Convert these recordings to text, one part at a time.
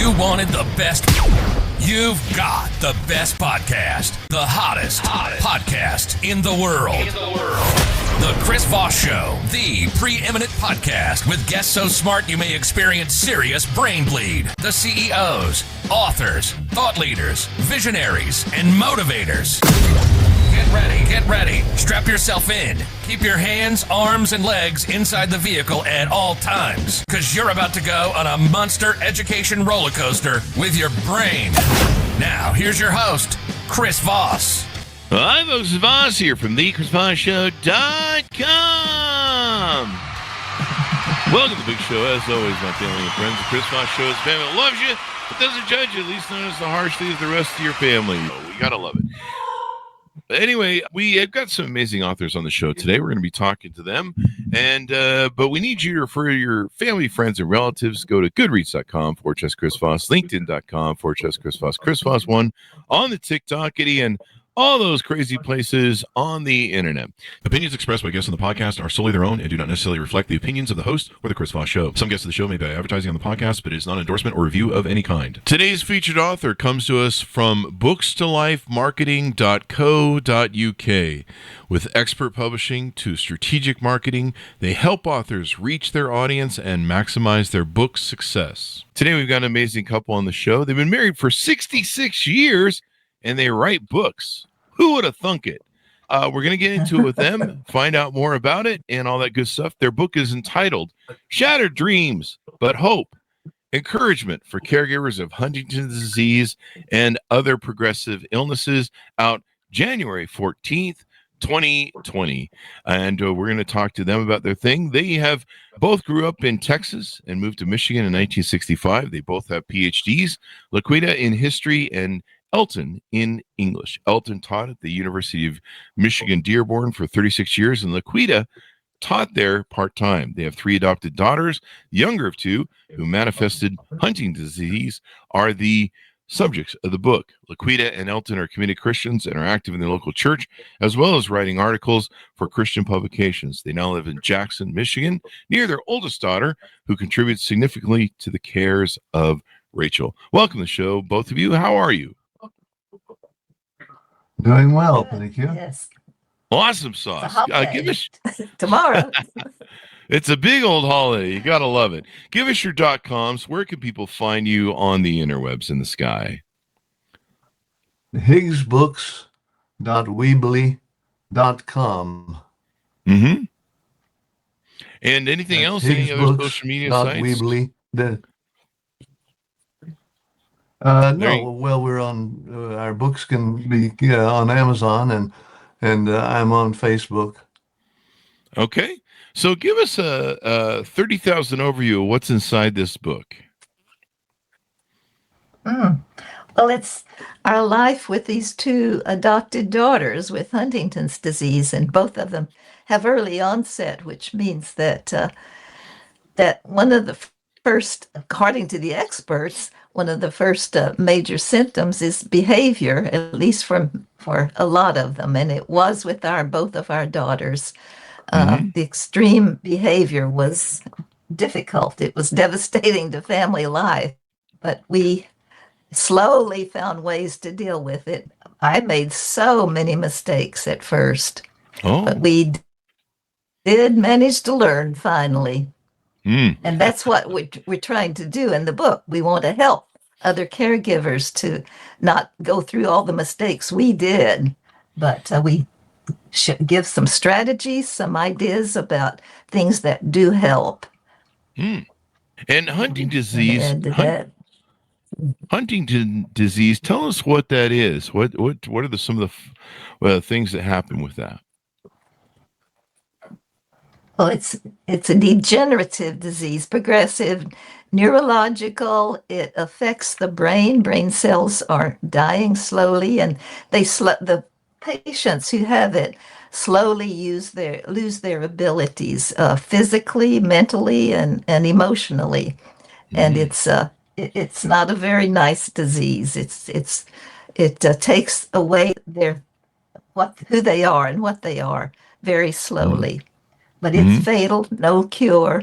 You wanted the best. You've got the best podcast. The hottest podcast in the world. The Chris Voss Show, the preeminent podcast with guests so smart you may experience serious brain bleed. The CEOs, authors, thought leaders, visionaries, and motivators. Get ready. Strap yourself in. Keep your hands, arms, and legs inside the vehicle at all times, because you're about to go on a monster education roller coaster with your brain. Now, here's your host, Chris Voss. Hi, folks. It's Voss here from the ChrisVossShow.com. Welcome to the big show. As always, my family and friends. The Chris Voss Show is family that loves you, but doesn't judge you, at least not as harshly as the rest of your family. Oh, we gotta love it. Anyway, we have got some amazing authors on the show today. We're going to be talking to them, but we need you to refer your family, friends, and relatives. Go to goodreads.com/Chris Voss, linkedin.com/Chris Voss, Chris Voss1 on the TikTok, and all those crazy places on the internet. Opinions expressed by guests on the podcast are solely their own and do not necessarily reflect the opinions of the host or the Chris Voss Show. Some guests of the show may be advertising on the podcast, but it is not an endorsement or review of any kind. Today's featured author comes to us from bookstolifemarketing.co.uk. With expert publishing to strategic marketing, they help authors reach their audience and maximize their book's success. Today we've got an amazing couple on the show. They've been married for 66 years and they write books. Who would have thunk it? We're going to get into it with them, find out more about it and all that good stuff. Their book is entitled Shattered Dreams, But Hope, Encouragement for Caregivers of Huntington's Disease and Other Progressive Illnesses, out January 14th, 2020. And we're going to talk to them about their thing. They have both grew up in Texas and moved to Michigan in 1965. They both have PhDs, Laquita in history and Elton in English. Elton taught at the University of Michigan Dearborn for 36 years, and Laquita taught there part-time. They have 3 adopted daughters. The younger of 2, who manifested Huntington's disease, are the subjects of the book. Laquita and Elton are committed Christians and are active in the local church, as well as writing articles for Christian publications. They now live in Jackson, Michigan, near their oldest daughter, who contributes significantly to the cares of Rachel. Welcome to the show, both of you. How are you? Doing well, thank you. Yes. Awesome sauce. Give us Tomorrow. It's a big old holiday. You gotta love it. Give us your .coms. Where can people find you on the interwebs in the sky? HiggsBooks.weebly.com. Mm-hmm. And anything else? Any other social media sites? Weebly. No, well, we're on. Our books can be on Amazon, and I'm on Facebook. Okay, so give us a 30,000 overview of what's inside this book. Well, it's our life with these 2 adopted daughters with Huntington's disease, and both of them have early onset, which means that that one of the first, according to the experts, one of the first major symptoms is behavior, at least for a lot of them. And it was with both of our daughters. The extreme behavior was difficult. It was devastating to family life, but we slowly found ways to deal with it. I made so many mistakes at first, but we did manage to learn finally. And that's what we're trying to do in the book. We want to help other caregivers to not go through all the mistakes we did, but we should give some strategies, some ideas about things that do help. And Huntington disease. Huntington disease. Tell us what that is. What are some of the things that happen with that? Well, it's a degenerative disease, progressive, neurological. It affects the brain. Brain cells are dying slowly, and the patients who have it slowly lose their abilities, physically, mentally, and emotionally. And it's not a very nice disease. It takes away who they are and what they are very slowly. But it's fatal, no cure.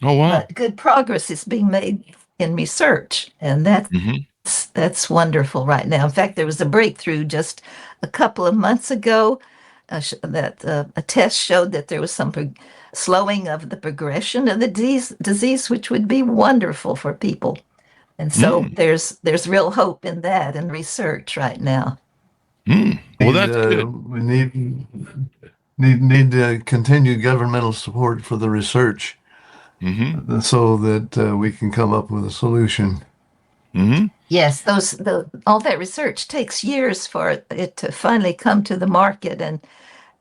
Oh, wow. But good progress is being made in research, and that's wonderful right now. In fact, there was a breakthrough just a couple of months ago that a test showed that there was some slowing of the progression of the disease, which would be wonderful for people. And so there's real hope in that and research right now. Well, that's good. We need continued governmental support for the research, so that we can come up with a solution. Yes, all that research takes years for it to finally come to the market,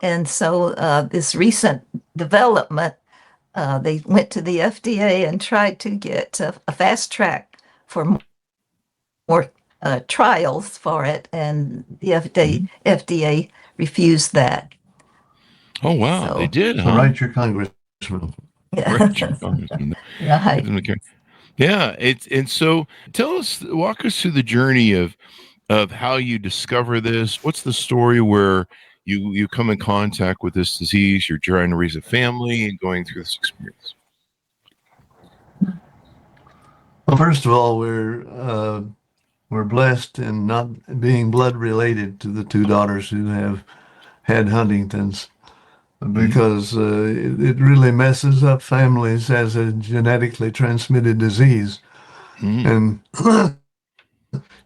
and so this recent development, they went to the FDA and tried to get a fast track for more trials for it, and the FDA refused that. Oh, wow. So- They did, So huh? write your congressman. Right, your congressman. Right. Yeah. And so walk us through the journey of how you discover this. What's the story where you come in contact with this disease? You're trying to raise a family and going through this experience. Well, first of all, we're blessed in not being blood related to the two daughters who have had Huntington's, because it really messes up families as a genetically transmitted disease. And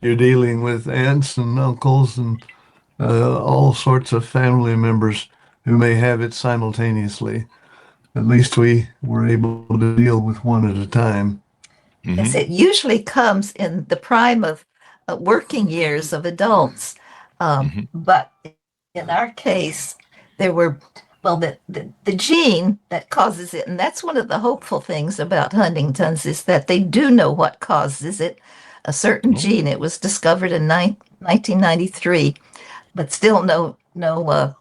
you're dealing with aunts and uncles and all sorts of family members who may have it simultaneously. At least we were able to deal with one at a time. Yes, it usually comes in the prime of working years of adults. But in our case, there were, well, the gene that causes it, and that's one of the hopeful things about Huntington's, is that they do know what causes it. A certain gene, it was discovered in 1993, but still no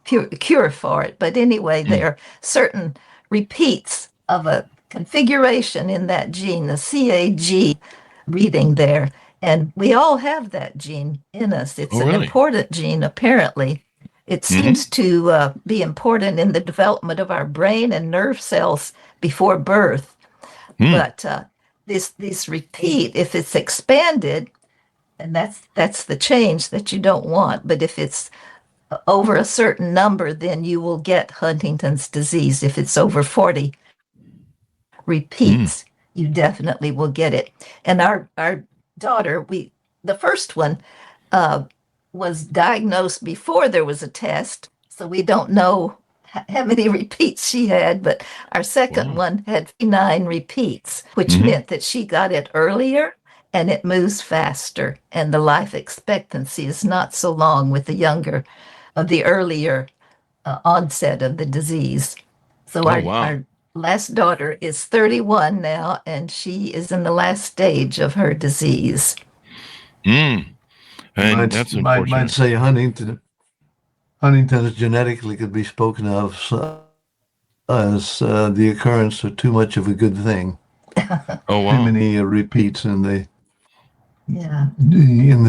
cure for it. But anyway, there are certain repeats of a configuration in that gene, the CAG reading there. And we all have that gene in us. It's an important gene, apparently. It seems to be important in the development of our brain and nerve cells before birth. But this repeat, if it's expanded, and that's the change that you don't want. But if it's over a certain number, then you will get Huntington's disease. If it's over 40 repeats, you definitely will get it. And our daughter, the first one, was diagnosed before there was a test, so we don't know how many repeats she had, but our second one had 9 repeats, which meant that she got it earlier and it moves faster, and the life expectancy is not so long with the earlier onset of the disease. So our last daughter is 31 now, and she is in the last stage of her disease. And that's unfortunate. Might say Huntington's genetically could be spoken of as the occurrence of too much of a good thing. Oh, wow. Too many repeats in the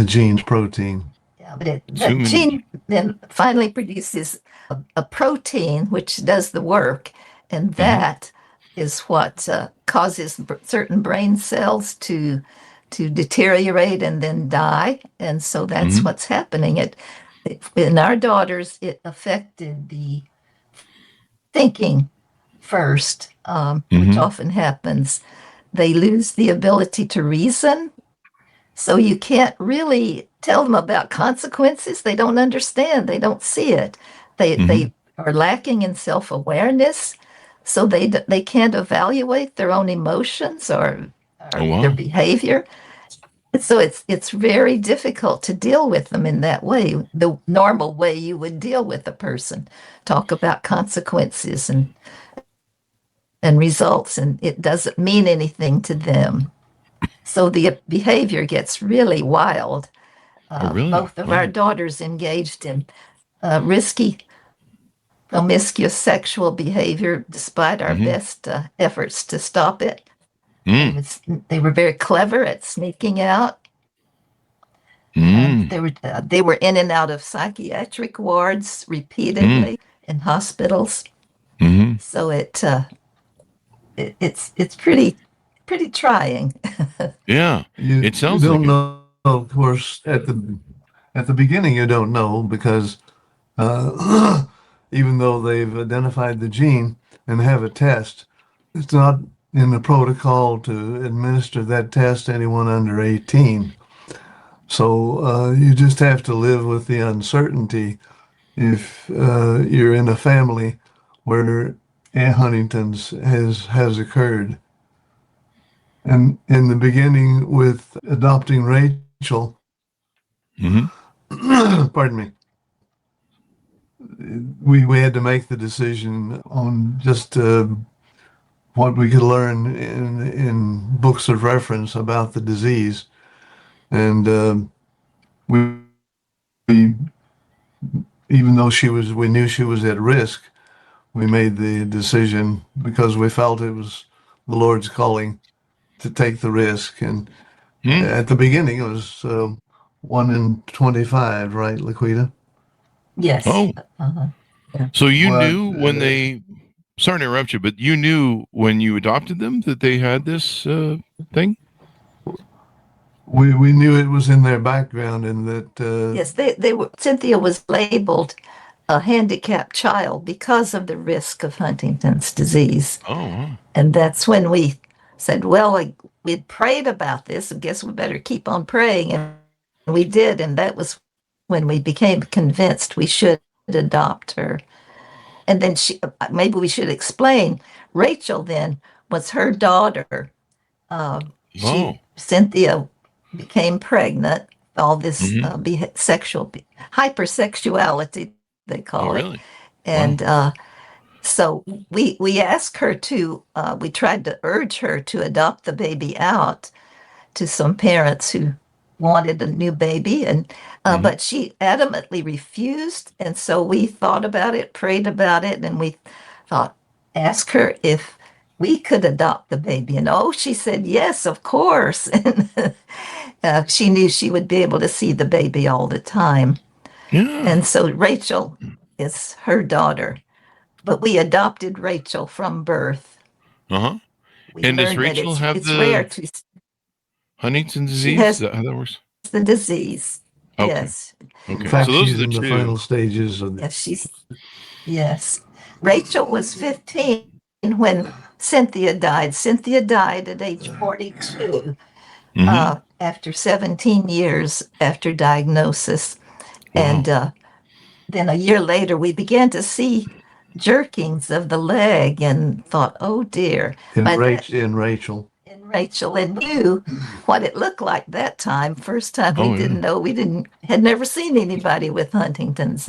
gene's protein. Yeah, but the gene then finally produces a protein which does the work, and that is what causes certain brain cells to deteriorate and then die. And so that's what's happening. In our daughters, it affected the thinking first, which often happens. They lose the ability to reason. So you can't really tell them about consequences. They don't understand. They don't see it. They are lacking in self-awareness. So they can't evaluate their own emotions or their behavior. So it's very difficult to deal with them in that way, the normal way you would deal with a person. Talk about consequences and results, and it doesn't mean anything to them. So the behavior gets really wild. Both of our daughters engaged in risky, promiscuous sexual behavior despite our best efforts to stop it. They were very clever at sneaking out. They were in and out of psychiatric wards repeatedly in hospitals. So it's pretty pretty trying. Yeah. You, It you sounds don't like it. know, of course, at the beginning you don't know because even though they've identified the gene and have a test, it's not in the protocol to administer that test to anyone under 18. So you just have to live with the uncertainty if you're in a family where Huntington's has occurred. And in the beginning, with adopting Rachel, Hmm. pardon me, we had to make the decision on just what we could learn in books of reference about the disease, and we, we even though we knew she was at risk, we made the decision because we felt it was the Lord's calling to take the risk. And at the beginning, it was 1 in 25, right, Laquita? Yes. Oh, Uh-huh. so you But knew when they, sorry to interrupt you, but you knew when you adopted them that they had this thing? we knew it was in their background, and that Yes, they were. Cynthia was labeled a handicapped child because of the risk of Huntington's disease. Oh, wow. And that's when we said, well, we'd prayed about this. I guess we better keep on praying. And we did. And that was when we became convinced we should adopt her. And then maybe we should explain, Rachel then was her daughter. Oh. Cynthia became pregnant, all this Mhm. hypersexuality, they call Oh, it. really? And so we asked her to, we tried to urge her to adopt the baby out to some parents who wanted a new baby, and but she adamantly refused. And so we thought about it, prayed about it, and we thought, ask her if we could adopt the baby. And oh, she said yes, of course. And she knew she would be able to see the baby all the time. Yeah. And so Rachel is her daughter, but we adopted Rachel from birth. Uh-huh. We And does learned that Rachel have it's rare the to Huntington she disease? Is has that how that works? the disease. Okay. Yes. in Okay. fact, So those are she's the in the two. final stages of Yes. Rachel was 15 when Cynthia died. Cynthia died at age 42 Mhm. after 17 years after diagnosis. Wow. And then a year later, we began to see jerkings of the leg and thought, oh dear. in By that, Rachel. in Rachel, and knew what it looked like that time. First time we Oh, yeah. didn't know. We had never seen anybody with Huntington's,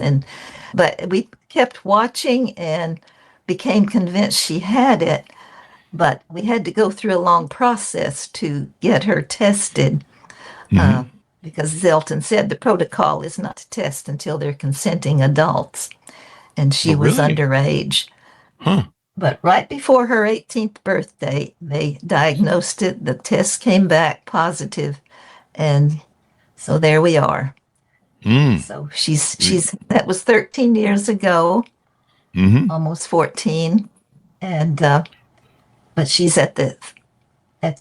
but we kept watching and became convinced she had it. But we had to go through a long process to get her tested Mhm. because Zelton said the protocol is not to test until they're consenting adults, and she Oh, was really? underage. Huh. But right before her 18th birthday, they diagnosed it. The test came back positive, and so there we are. Mm. So she's that was 13 years ago, Mhm. almost 14, and but she's at the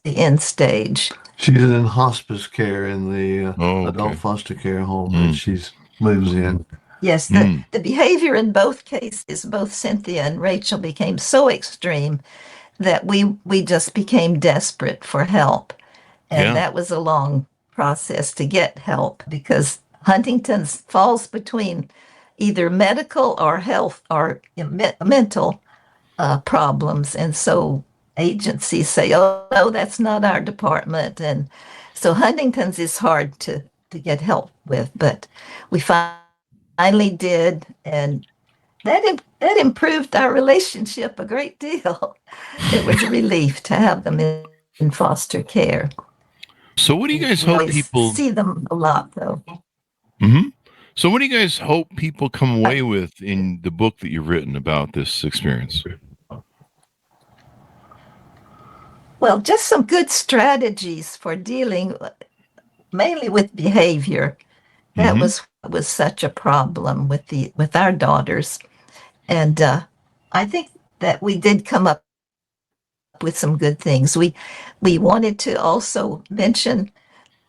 end stage. She's in hospice care in the Oh, adult okay. foster care home Mm. that she lives in. Yes, Mm. the behavior in both cases, both Cynthia and Rachel, became so extreme that we just became desperate for help. And Yeah. that was a long process to get help because Huntington's falls between either medical or health or mental problems. And so agencies say, oh, no, that's not our department. And so Huntington's is hard to get help with, but we finally did. And that improved our relationship a great deal. It was a relief to have them in foster care. So what do you guys We hope always people see them a lot, though. Mhm. So what do you guys hope people come away with in the book that you've written about this experience? Well, just some good strategies for dealing mainly with behavior. That Mhm. was such a problem with our daughters, and I think that we did come up up with some good things. We wanted to also mention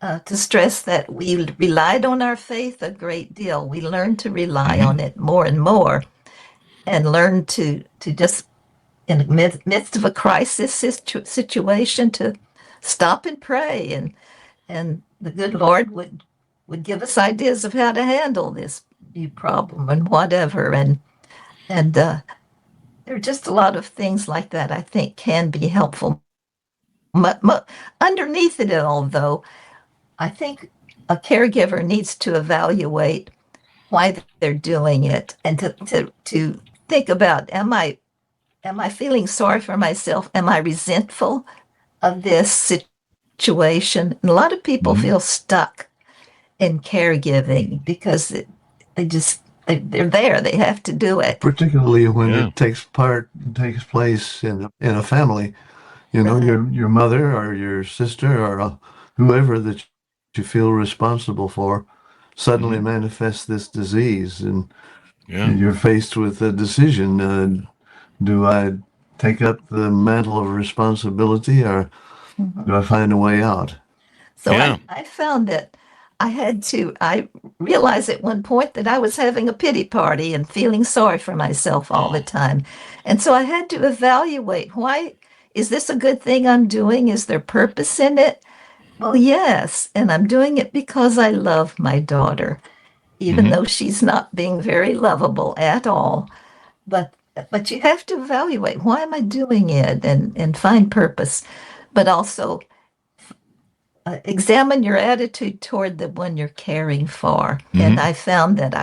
to stress that we relied on our faith a great deal. We learned to rely on it more and more, and learned to just in the midst of a crisis situation to stop and pray, and the good Lord would give us ideas of how to handle this new problem and whatever, and there are just a lot of things like that I think can be helpful. Underneath it all, though, I think a caregiver needs to evaluate why they're doing it, and to think about, am I feeling sorry for myself? Am I resentful of this situation? And a lot of people feel stuck in caregiving because they're there. They have to do it. Particularly when it takes place in a family. You know, your mother or your sister or whoever that you feel responsible for suddenly manifests this disease, and you're faced with a decision. Do I take up the mantle of responsibility, or do I find a way out? So I found that I realized at one point that I was having a pity party and feeling sorry for myself all the time. And so I had to evaluate, why is this a good thing I'm doing? Is there purpose in it? Well, yes. And I'm doing it because I love my daughter, even though she's not being very lovable at all. But you have to evaluate, why am I doing it, and find purpose, but also examine your attitude toward the one you're caring for. And I found that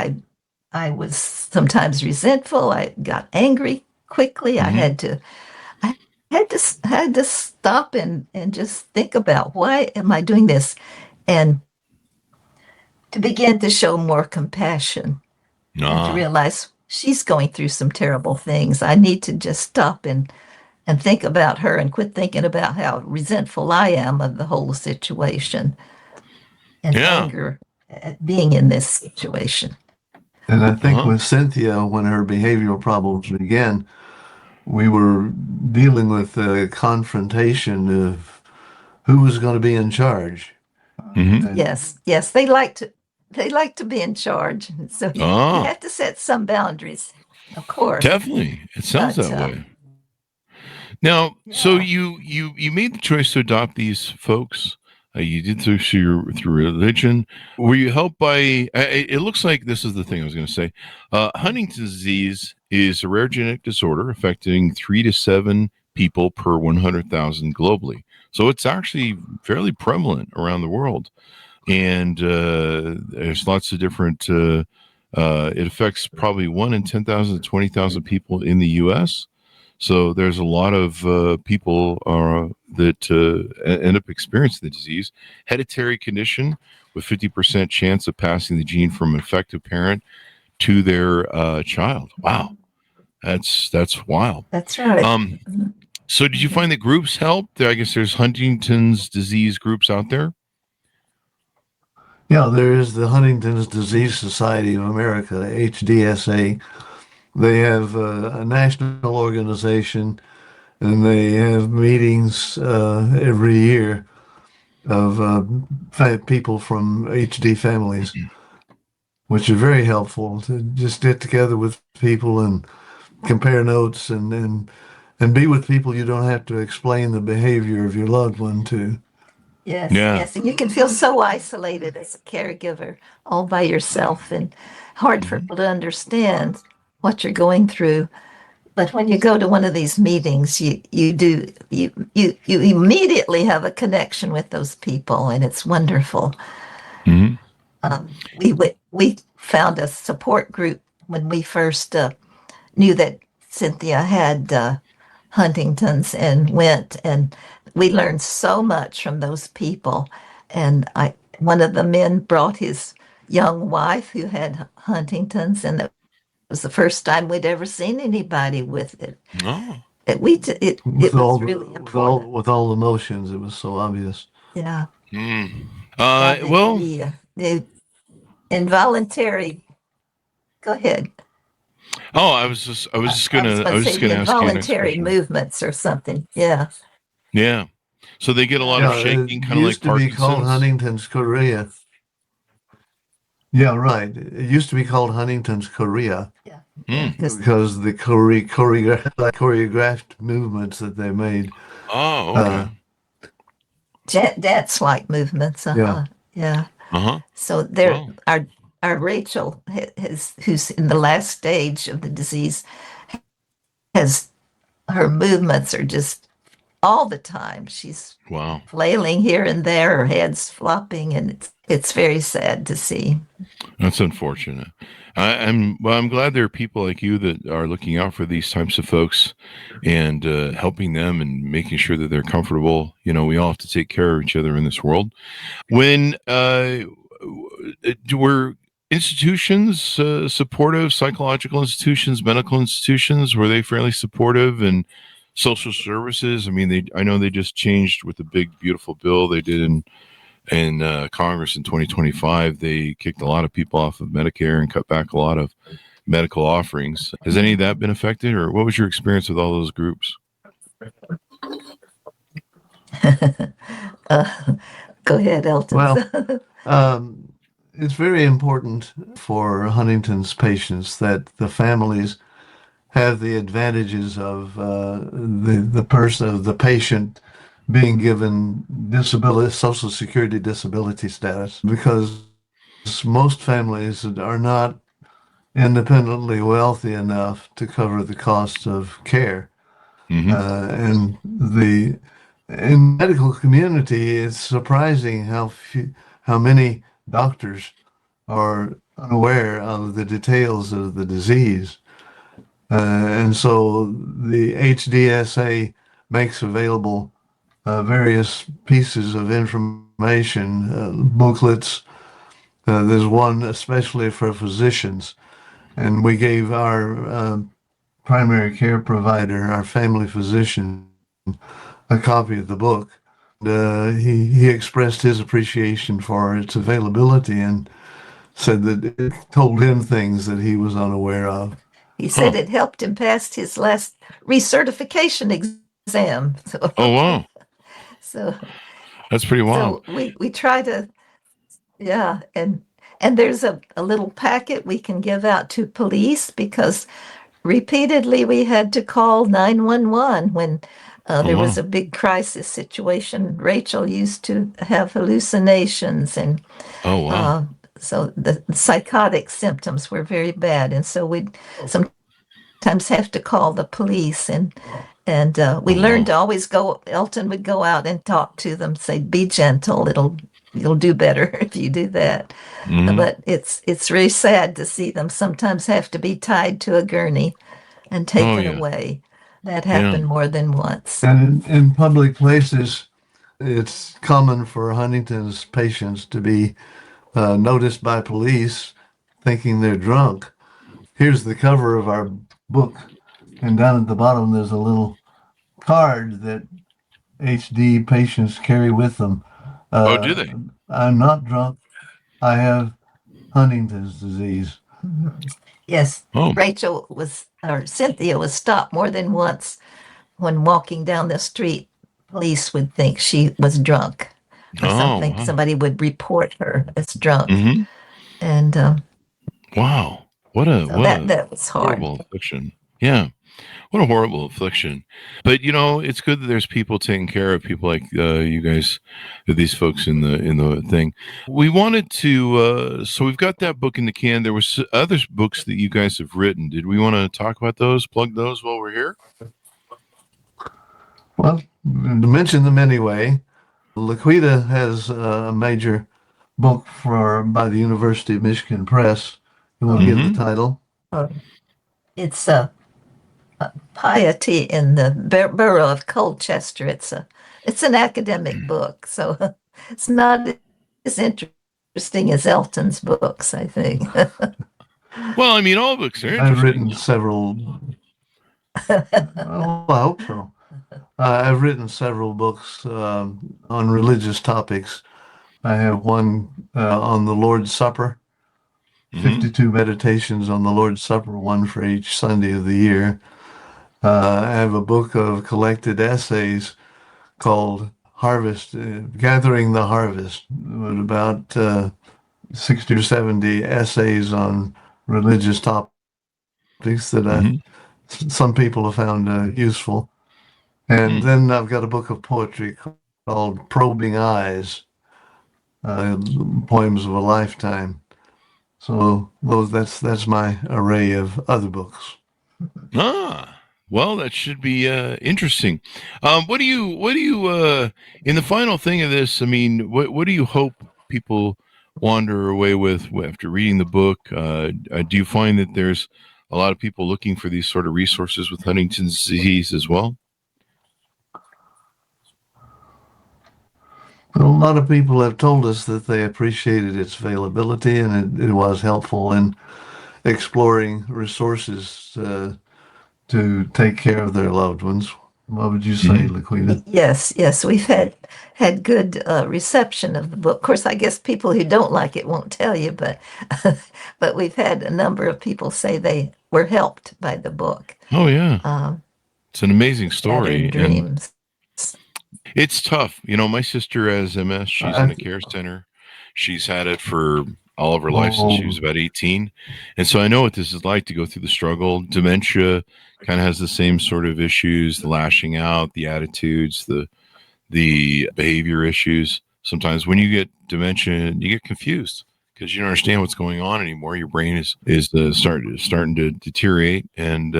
I was sometimes resentful. I got angry quickly. I had to stop and just think about, why am I doing this, and to begin to show more compassion and to realize she's going through some terrible things. I need to just stop and think about her and quit thinking about how resentful I am of the whole situation and anger at being in this situation. And I think with Cynthia, when her behavioral problems began, we were dealing with a confrontation of who was going to be in charge. Yes, they like to be in charge. So you have to set some boundaries, of course. Definitely. It sounds that way. Now, so you made the choice to adopt these folks. You did through religion. Were you helped by? It looks like this is the thing I was going to say. Huntington's disease is a rare genetic disorder affecting 3 to 7 people per 100,000 globally. So it's actually fairly prevalent around the world, and there's lots of different. It affects probably 1 in 10,000 to 20,000 people in the U.S. So there's a lot of people that end up experiencing the disease. Hereditary condition with 50% chance of passing the gene from an affected parent to their child. Wow, that's wild. That's right. So did you find that groups helped? I guess there's Huntington's disease groups out there. Yeah, there is the Huntington's Disease Society of America, HDSA. They have a national organization, and they have meetings every year of people from HD families, which are very helpful to just get together with people and compare notes and be with people you don't have to explain the behavior of your loved one to. Yes. And you can feel so isolated as a caregiver, all by yourself, and hard for people to understand what you're going through. But when you go to one of these meetings, you immediately have a connection with those people, and it's wonderful. We found a support group when we first knew that Cynthia had Huntington's, and we learned so much from those people. And one of the men brought his young wife who had Huntington's, and it was the first time we'd ever seen anybody with it. It was really important. With all the emotions, it was so obvious. Yeah. Well, the involuntary. Go ahead. Oh, I was just I was gonna going to say the ask you the next involuntary question. movements or something. Yeah. Yeah. So they get a lot of Yeah, it shaking, kind of like used to be called Parkinson's. Huntington's chorea. Yeah, right. It used to be called Huntington's chorea Yeah. Hmm. because the choreographed movements that they made. Oh, okay. Dance-like movements. Yeah. Yeah. Uh-huh. So there, Wow. our Rachel, who's in the last stage of the disease, has her movements are just all the time. She's Wow. flailing here and there, her head's flopping, and it's very sad to see. That's unfortunate. I'm glad there are people like you that are looking out for these types of folks and helping them and making sure that they're comfortable. You know, we all have to take care of each other in this world. When were institutions supportive, psychological institutions, medical institutions, were they fairly supportive? And social services, I mean, I know they just changed with the big, beautiful bill they did in Congress in 2025. They kicked a lot of people off of Medicare and cut back a lot of medical offerings. Has any of that been affected, or what was your experience with all those groups? Go ahead, Elton. Well, it's very important for Huntington's patients that the families have the advantages of the patient being given Social Security disability status, because most families are not independently wealthy enough to cover the cost of care. Mm-hmm. And in the medical community, it's surprising how many doctors are unaware of the details of the disease. And so the HDSA makes available various pieces of information, booklets. There's one especially for physicians. And we gave our primary care provider, our family physician, a copy of the book. He expressed his appreciation for its availability and said that it told him things that he was unaware of. He said it helped him pass his last recertification exam. Oh, wow. So That's pretty wild. so we try to, yeah, and there's a little packet we can give out to police, because repeatedly we had to call 911 when there was a big crisis situation. Rachel used to have hallucinations, and Oh, wow. so the psychotic symptoms were very bad, and so we'd sometimes have to call the police, and we learned to always go. Elton would go out and talk to them, say, "Be gentle. You'll do better if you do that." Mhm. But it's really sad to see them sometimes have to be tied to a gurney and taken yeah. away. That happened more than once. And in public places, it's common for Huntington's patients to be noticed by police thinking they're drunk. Here's the cover of our book, and down at the bottom there's a little card that HD patients carry with them. Oh, do they? I'm not drunk. I have Huntington's disease. Yes, Oh. Rachel or Cynthia was stopped more than once when walking down the street. Police would think she was drunk or something. Wow. Somebody would report her as drunk, Mm-hmm. and Wow. What a that was hard. horrible affliction. Yeah. What a horrible affliction. But it's good that there's people taking care of people like you guys, these folks in the thing. We wanted to so we've got that book in the can. There was other books that you guys have written. Did we want to talk about those, plug those while we're here? Well, to mention them anyway, Laquita has a major book by the University of Michigan Press. You want to give the title? It's Piety in the Borough of Colchester. It's an academic book, so it's not as interesting as Elton's books, I think. Well, I mean, all books are interesting. I've written several. I hope so. I've written several books on religious topics. I have one on the Lord's Supper, 52 meditations on the Lord's Supper, one for each Sunday of the year. I have a book of collected essays called Harvest, Gathering the Harvest, with about 60 or 70 essays on religious topics that some people have found useful. And then I've got a book of poetry called Probing Eyes, Poems of a Lifetime. So that's my array of other books. Well, that should be interesting. What do you in the final thing of this? I mean, what do you hope people wander away with after reading the book? Do you find that there's a lot of people looking for these sort of resources with Huntington's disease as well? Well, a lot of people have told us that they appreciated its availability, and it was helpful in exploring resources to take care of their loved ones. What would you say, Laquita? Yes, we've had good reception of the book. Of course, I guess people who don't like it won't tell you, but but we've had a number of people say they were helped by the book. Oh yeah, it's an amazing story. Dreams. It's tough. You know, my sister has MS. She's in a care center. She's had it for all of her life since she was about 18. And so I know what this is like to go through the struggle. Dementia kind of has the same sort of issues, the lashing out, the attitudes, the behavior issues. Sometimes when you get dementia, you get confused because you don't understand what's going on anymore. Your brain is starting to deteriorate, and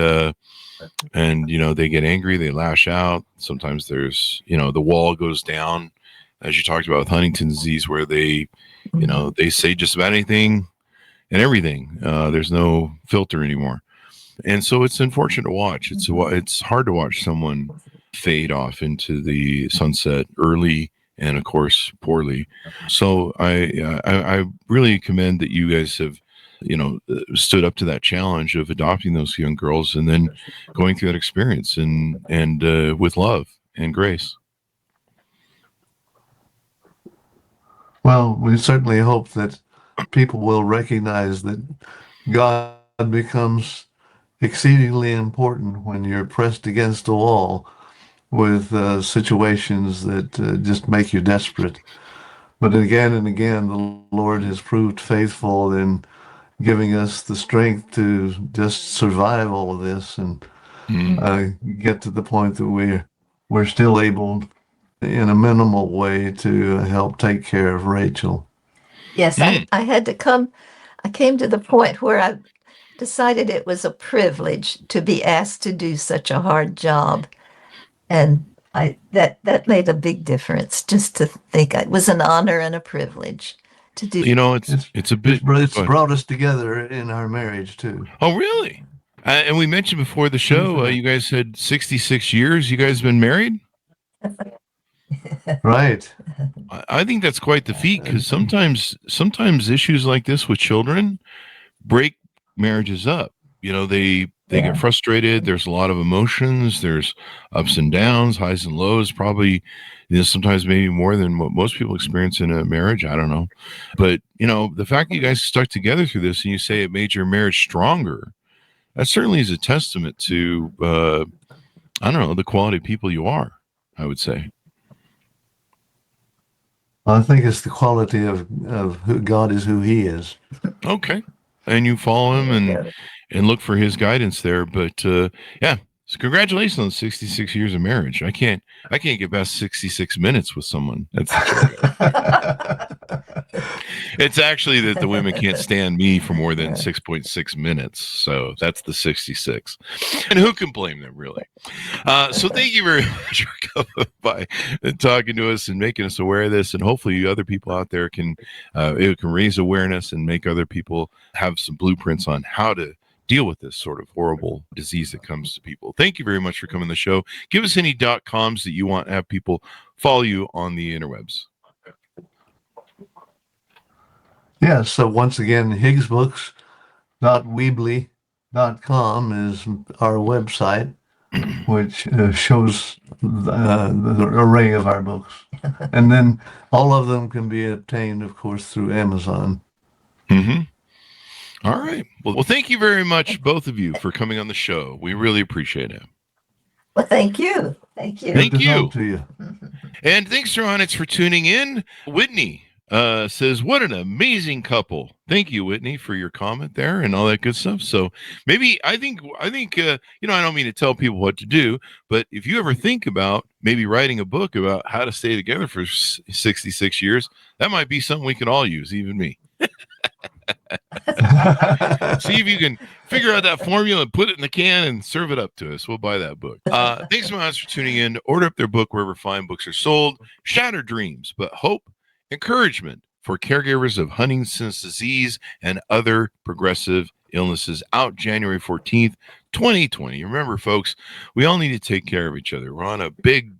you know, they get angry, they lash out. Sometimes there's, you know, the wall goes down, as you talked about with Huntington's disease, where they, you know, they say just about anything and everything. There's no filter anymore. And so it's unfortunate to watch. It's hard to watch someone fade off into the sunset early and, of course, poorly. So I really commend that you guys have, you know, stood up to that challenge of adopting those young girls and then going through that experience and with love and grace. Well, we certainly hope that people will recognize that God becomes exceedingly important when you're pressed against the wall with situations that just make you desperate. But again and again, the Lord has proved faithful in giving us the strength to just survive all of this and get to the point that we're still able, in a minimal way, to help take care of Rachel. Yes, I came to the point where I decided it was a privilege to be asked to do such a hard job. And that made a big difference, just to think it was an honor and a privilege to do. You know, it's a bit. It's brought us together in our marriage too. Oh, really? And we mentioned before the show, you guys had 66 years. You guys been married? Right. I think that's quite the feat, because sometimes issues like this with children break marriages up. You know, they get frustrated. There's a lot of emotions. There's ups and downs, highs and lows, probably, you know, sometimes maybe more than what most people experience in a marriage. I don't know. But, you know, the fact that you guys stuck together through this and you say it made your marriage stronger, that certainly is a testament to, I don't know, the quality of people you are, I would say. I think it's the quality of who God is, who He is. Okay. And you follow him and look for his guidance there. But yeah, so congratulations on 66 years of marriage. I can't get past 66 minutes with someone. That's it's actually that the women can't stand me for more than 6.6 minutes. So that's the 66. And who can blame them, really? So thank you very much for coming by and talking to us and making us aware of this. And hopefully other people out there can raise awareness and make other people have some blueprints on how to deal with this sort of horrible disease that comes to people. Thank you very much for coming to the show. Give us any .coms that you want to have people follow you on the interwebs. Yeah, so once again, higgsbooks.weebly.com is our website, which shows the array of our books. And then all of them can be obtained, of course, through Amazon. Mm-hmm. All right. Well, thank you very much, both of you, for coming on the show. We really appreciate it. Well, thank you. Thank you. Thank Good to you. talk to you. And thanks, Ronitz, for tuning in. Whitney says, what an amazing couple. Thank you, Whitney, for your comment there and all that good stuff. So maybe I think I don't mean to tell people what to do, but if you ever think about maybe writing a book about how to stay together for 66 years, that might be something we can all use, even me. See if you can figure out that formula and put it in the can and serve it up to us. We'll buy that book. Thanks so much for tuning in. Order up their book wherever fine books are sold. Shattered dreams, but hope, encouragement for caregivers of Huntington's disease and other progressive illnesses, out January 14th, 2020. Remember, folks, we all need to take care of each other. We're on a big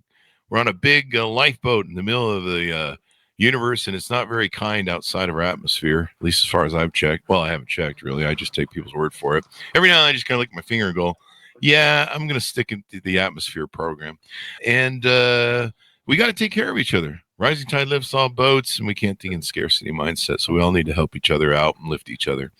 lifeboat in the middle of the universe, and it's not very kind outside of our atmosphere, at least as far as I've checked. Well, I haven't checked, really. I just take people's word for it. Every now and then I just kind of lick my finger and go, yeah, I'm going to stick into the atmosphere program. And we got to take care of each other. Rising tide lifts all boats, and we can't think in scarcity mindset, so we all need to help each other out and lift each other.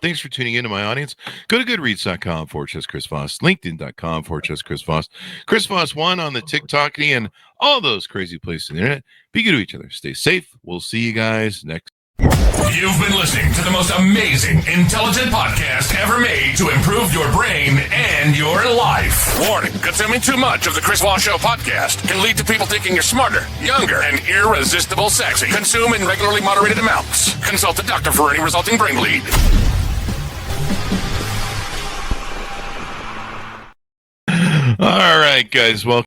Thanks for tuning in to my audience. Go to goodreads.com/Chris Voss, linkedin.com/Chris Voss, Chris Voss 1 on the TikTok and all those crazy places on the internet. Be good to each other. Stay safe. We'll see you guys next. You've been listening to the most amazing, intelligent podcast ever made to improve your brain and your life. Warning, consuming too much of the Chris Voss Show podcast can lead to people thinking you're smarter, younger, and irresistible sexy. Consume in regularly moderated amounts. Consult a doctor for any resulting brain bleed. All right, guys. Well,